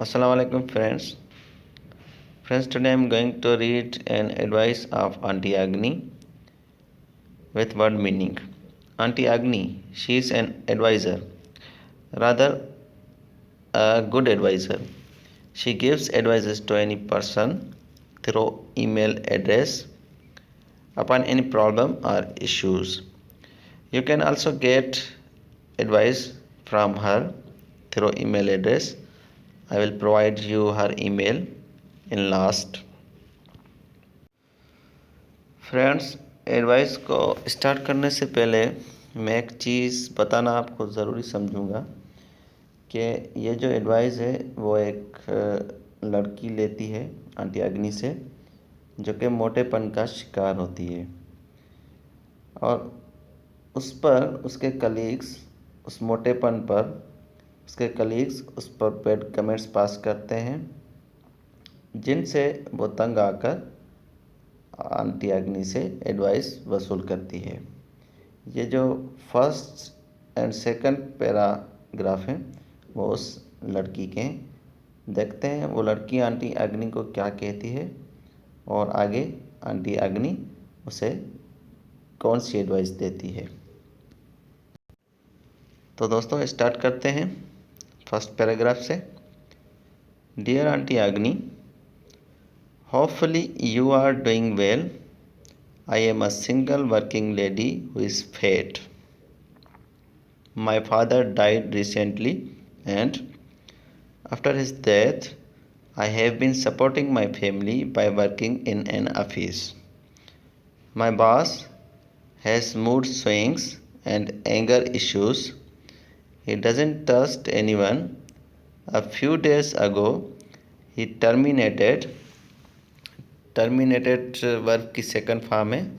Assalamualaikum friends. Friends, today I am going to read an advice of Auntie Agni with word meaning. Auntie Agni, she is an advisor, rather a good advisor. She gives advices to any person through email address upon any problem or issues. You can also get advice from her through email address. I will provide you her email in last. Friends, advice को start करने से पहले मैं एक चीज़ बताना आपको ज़रूरी समझूंगा कि ये जो एडवाइस है वो एक लड़की लेती है आंटी अग्नि से, जो कि मोटेपन का शिकार होती है और उस पर उसके कलीग्स उस मोटेपन पर उसके कलीग्स उस पर पेड कमेंट्स पास करते हैं, जिनसे वो तंग आकर आंटी अग्नि से एडवाइस वसूल करती है। ये जो फर्स्ट एंड सेकंड पैराग्राफ है वो उस लड़की के। देखते हैं वो लड़की आंटी अग्नि को क्या कहती है और आगे आंटी अग्नि उसे कौन सी एडवाइस देती है। तो दोस्तों स्टार्ट करते हैं फर्स्ट पैराग्राफ से। डियर आंटी अग्नि, hopefully you are doing well. I am a single working lady who is fat. My father died recently, and after his death, I have been supporting my family by working in an office. My boss has mood swings and anger issues. He doesn't trust anyone. A few days ago, he terminated verb की second form है,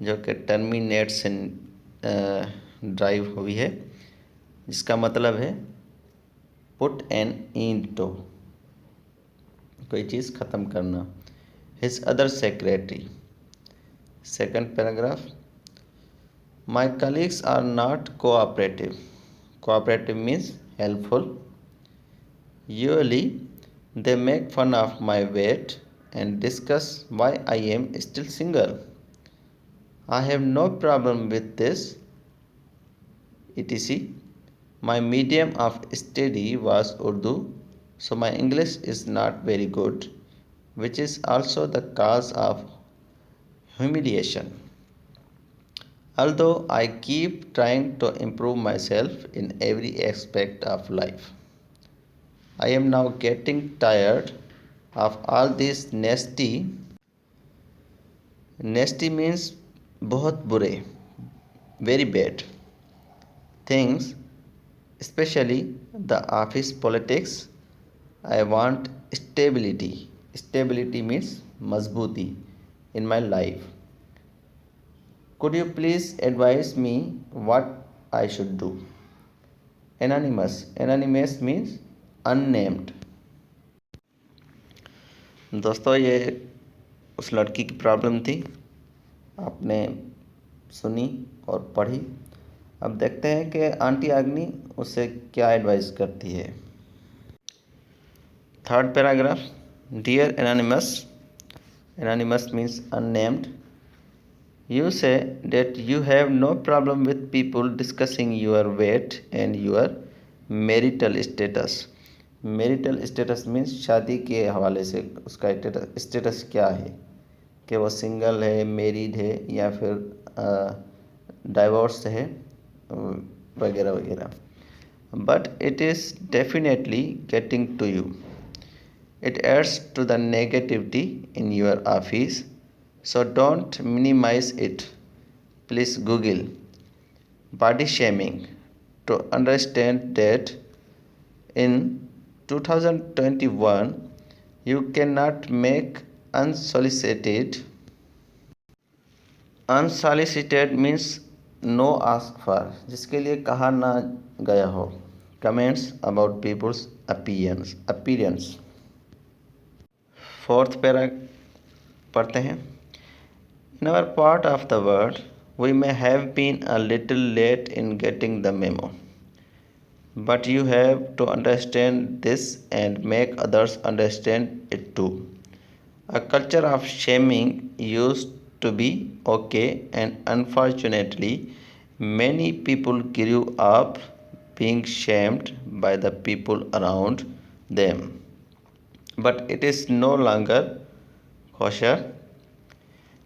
जो कि terminate से drive हुई है, जिसका मतलब है पुट एन एंड टू, कोई चीज़ ख़त्म करना। His other secretary. Second paragraph, my colleagues are not cooperative. Cooperative means helpful. Usually they make fun of my weight and discuss why I am still single. I have no problem with this, etc. My medium of study was Urdu, so my English is not very good, which is also the cause of humiliation. Although I keep trying to improve myself in every aspect of life, I am now getting tired of all these nasty means बहुत बुरे, very bad things, especially the office politics. I want stability means मजबूती in my life. Could you please advise me what I should do? Anonymous means unnamed. दोस्तों ये उस लड़की की problem थी, आपने सुनी और पढ़ी। अब देखते हैं कि आंटी अग्नि उससे क्या एडवाइस करती है। Third paragraph, dear anonymous means unnamed, you say that you have no problem with people discussing your weight and your marital status. Marital status means शादी के हवाले से उसका स्टेटस क्या है, कि वो सिंगल है, मैरिड है या फिर डाइवोर्स है वगैरह वगैरह। But it is definitely getting to you. It adds to the negativity in your office, so don't minimize it. Please Google body shaming to understand that in 2021 you cannot make unsolicited means no ask for, जिसके लिए कहा ना गया हो, comments about people's appearance. Fourth para पढ़ते हैं। In our part of the world, we may have been a little late in getting the memo. but you have to understand this and make others understand it too. A culture of shaming used to be okay, and unfortunately, many people grew up being shamed by the people around them. But it is no longer kosher,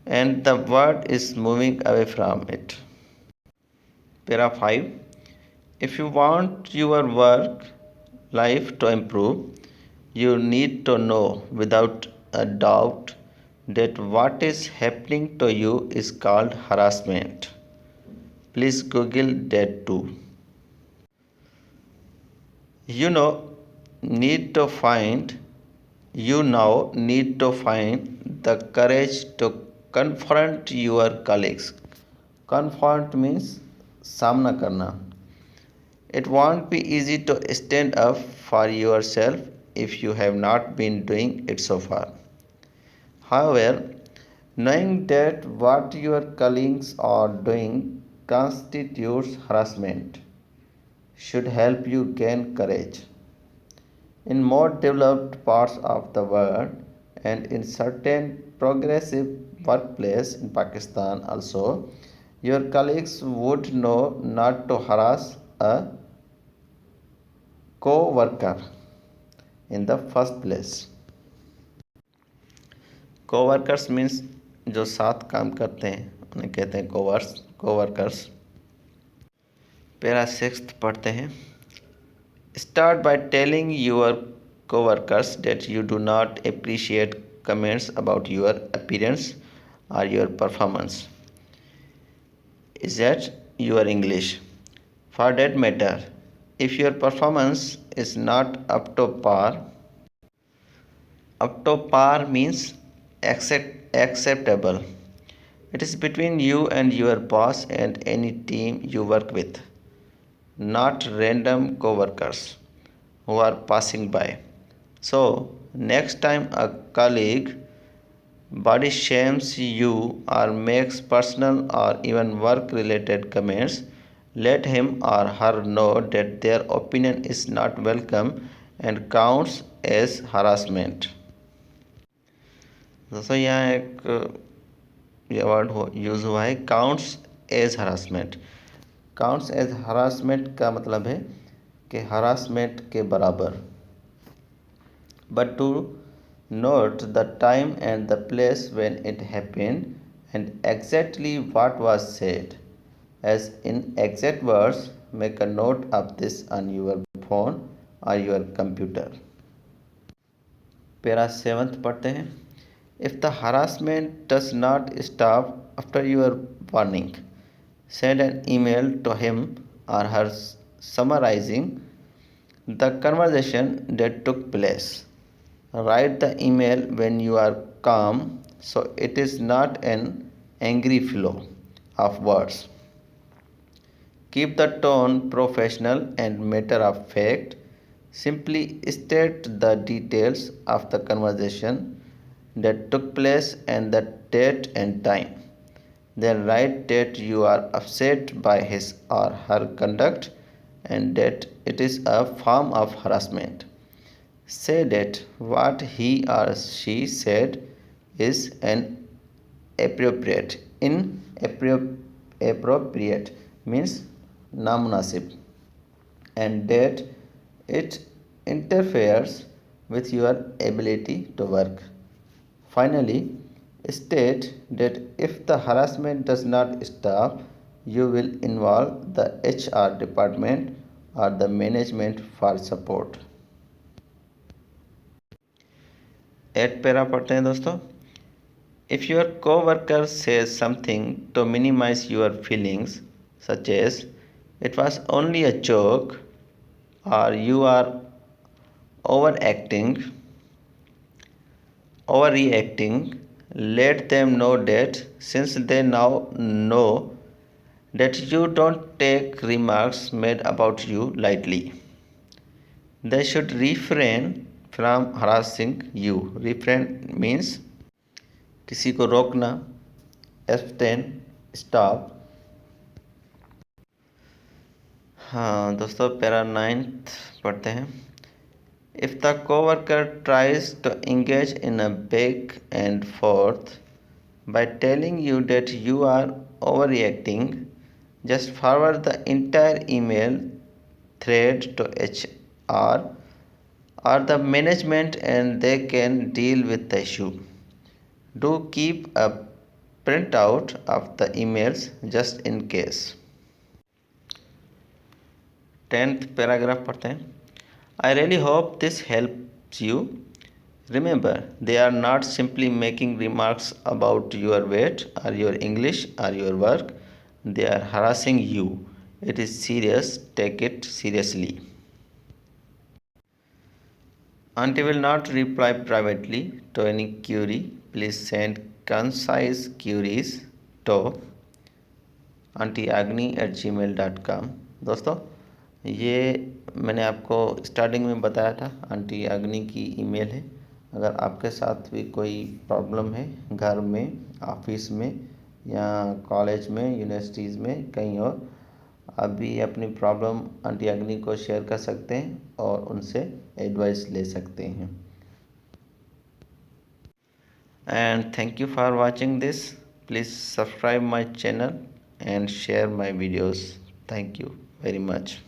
and the world is moving away from it. Para 5. If you want your work life to improve, you need to know without a doubt that what is happening to you is called harassment. Please Google that too. You know, need to find you now need to find the courage to confront your colleagues. Confront means सामना करना. It won't be easy to stand up for yourself if you have not been doing it so far. However, knowing that what your colleagues are doing constitutes harassment should help you gain courage. In more developed parts of the world and in certain progressive workplaces in Pakistan also, your colleagues would know not to harass a co-worker in the first place. Co-workers means जो साथ काम करते हैं उन्हें कहते हैं coworkers. Para 6 पढ़ते हैं. Start by telling your coworkers that you do not appreciate comments about your appearance or your performance. Is that your English? For that matter, if your performance is not up to par means acceptable. It is between you and your boss and any team you work with, not random coworkers who are passing by. So, next time a colleague body shames you or makes personal or even work related comments, let him or her know that their opinion is not welcome and counts as harassment. दोस्तों यहाँ एक ये word use हुआ है counts as harassment. Counts as harassment का मतलब है कि हरासमेंट के बराबर. But to note the time and the place when it happened and exactly what was said. As in exact words, make a note of this on your phone or your computer. Para 7th पढ़ते हैं. If the harassment does not stop after your warning, send an email to him or her summarizing the conversation that took place. Write the email when you are calm so it is not an angry flow of words. Keep the tone professional and matter of fact. Simply state the details of the conversation that took place and the date and time. Then write that you are upset by his or her conduct and that it is a form of harassment. Say that what he or she said is inappropriate. Inappropriate means namunasib, and that it interferes with your ability to work. Finally, state that if the harassment does not stop, you will involve the HR department or the management for support. 8 para पढ़ते हैं दोस्तों. If your coworker says something to minimize your feelings, such as it was only a joke or you are overreacting, let them know that since they now know that you don't take remarks made about you lightly, they should refrain from harassing you. Refrain means किसी को रोकना. abstain, stop. हाँ दोस्तों, para 9th पढ़ते हैं। If the coworker tries to engage in a back and forth by telling you that you are overreacting, just forward the entire email thread to HR or the management and they can deal with the issue. Do keep a printout of the emails just in case. 10th paragraph पढ़ते हैं। I really hope this helps you. Remember, they are not simply making remarks about your weight or your English or your work. They are harassing you. It is serious. Take it seriously. Auntie will not reply privately to any query. Please send concise queries to auntyagni@gmail.com। दोस्तों, ये मैंने आपको starting में बताया था, aunty अग्नि की email है। अगर आपके साथ भी कोई प्रॉब्लम है घर में, ऑफिस में या कॉलेज में, यूनिवर्सिटीज़ में, कहीं और, आप भी अपनी प्रॉब्लम आंटी अग्नि को शेयर कर सकते हैं और उनसे एडवाइस ले सकते हैं। And thank you for watching this. Please subscribe my channel and share my videos. Thank you very much.